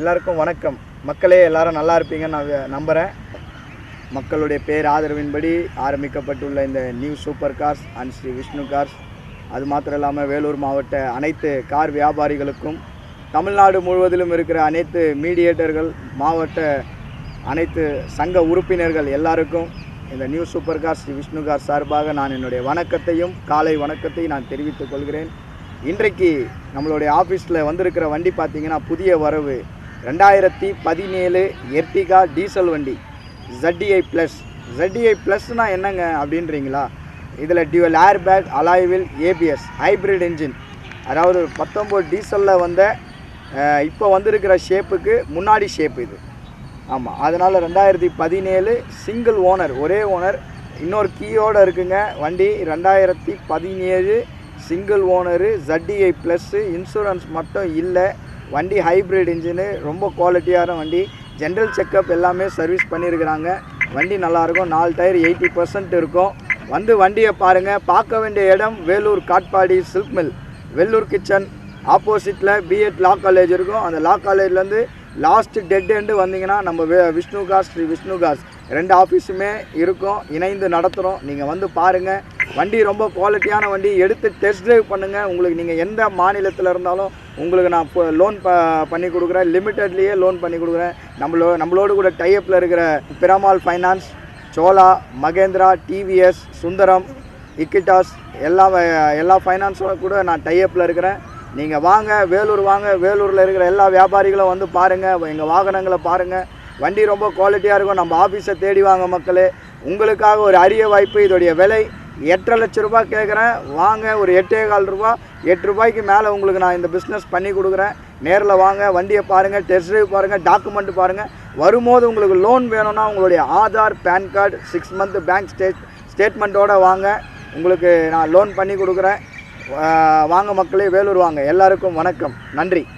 எல்லாருக்கும் வணக்கம். மக்களே எல்லாரும் நல்லா இருப்பீங்கன்னு நான் நம்புகிறேன். மக்களுடைய பேர் ஆதரவின்படி ஆரம்பிக்கப்பட்டுள்ள இந்த new super cars and Shri Vishnu cars, அது மாத்திரம் இல்லாமல் வேலூர் மாவட்ட அனைத்து கார் வியாபாரிகளுக்கும், தமிழ்நாடு முழுவதிலும் இருக்கிற அனைத்து மீடியேட்டர்கள், மாவட்ட அனைத்து சங்க உறுப்பினர்கள் எல்லாருக்கும் இந்த new super cars Shri Vishnu cars சார்பாக நான் என்னுடைய வணக்கத்தையும் காலை வணக்கத்தையும் நான் தெரிவித்துக் கொள்கிறேன். இன்றைக்கு நம்மளுடைய ஆஃபீஸில் வந்திருக்கிற வண்டி பார்த்திங்கன்னா புதிய வரவு 2017 எர்டிகா டீசல் வண்டி ZDI ப்ளஸ். ZDI ப்ளஸ்னால் என்னங்க அப்படின்றீங்களா? இதில் dual air bag, alloy wheel, ABS, hybrid engine. அதாவது 19 டீசலில் வந்த இப்போ வந்திருக்கிற ஷேப்புக்கு முன்னாடி ஷேப் இது. ஆமாம், அதனால் 2017 சிங்கிள் ஓனர், ஒரே ஓனர், இன்னொரு கீயோடு இருக்குங்க வண்டி. 2017 single owner, ZDI plus, insurance மட்டும் இல்லை. வண்டி ஹைப்ரிட் இன்ஜினு, ரொம்ப குவாலிட்டியான வண்டி. ஜென்ரல் செக்கப் எல்லாமே சர்வீஸ் பண்ணியிருக்கிறாங்க. வண்டி நல்லாயிருக்கும். 4 டயர் 80% இருக்கும். வந்து வண்டியை பாருங்கள். பார்க்க வேண்டிய இடம் Vellore Katpadi silk mill, Vellur kitchen ஆப்போசிட்டில் பிஎட் லா காலேஜ் இருக்கும். அந்த லா காலேஜ்லேருந்து லாஸ்ட்டு டெட் எண்டு வந்தீங்கன்னா நம்ம விஷ்ணு கார்ஸ், ஸ்ரீ விஷ்ணு கார்ஸ் 2 ஆஃபீஸுமே இருக்கும், இணைந்து நடத்துகிறோம். நீங்கள் வந்து பாருங்கள். வண்டி ரொம்ப குவாலிட்டியான வண்டி. எடுத்து டெஸ்ட் ட்ரைவ் பண்ணுங்கள். உங்களுக்கு நீங்கள் எந்த மாநிலத்தில் இருந்தாலும் உங்களுக்கு நான் லோன் பண்ணி கொடுக்குறேன். லிமிட்டட்லேயே லோன் பண்ணி கொடுக்குறேன். நம்மளோடு கூட டைப்பில் இருக்கிற பிரமால் ஃபைனான்ஸ், சோலா, மகேந்திரா, TVS, சுந்தரம், இக்கிட்டாஸ் எல்லா ஃபைனான்ஸோட கூட நான் டைப்பில் இருக்கிறேன். நீங்கள் வாங்க, வேலூர் வாங்க. வேலூரில் இருக்கிற எல்லா வியாபாரிகளும் வந்து பாருங்கள், எங்கள் வாகனங்களை பாருங்கள். வண்டி ரொம்ப குவாலிட்டியாக இருக்கும். நம்ம ஆஃபீஸை தேடி வாங்க மக்களே. உங்களுக்காக ஒரு அரிய வாய்ப்பு. இதோடைய விலை 8.5 லட்ச ரூபா கேட்குறேன். வாங்க, ஒரு 8.25 ரூபா, 8 ரூபாய்க்கு மேலே உங்களுக்கு நான் இந்த பிஸ்னஸ் பண்ணி கொடுக்குறேன். நேரில் வாங்க, வண்டியை பாருங்கள், டெஸ்ட் ட்ரைவ் பாருங்கள், டாக்குமெண்ட் பாருங்கள். வரும்போது உங்களுக்கு லோன் வேணும்னா உங்களுடைய Aadhaar, PAN card, 6 month bank ஸ்டேட்மெண்ட்டோடு வாங்க. உங்களுக்கு நான் லோன் பண்ணி கொடுக்குறேன். வாங்க மக்களே, வேலூர் வாங்க. எல்லாருக்கும் வணக்கம், நன்றி.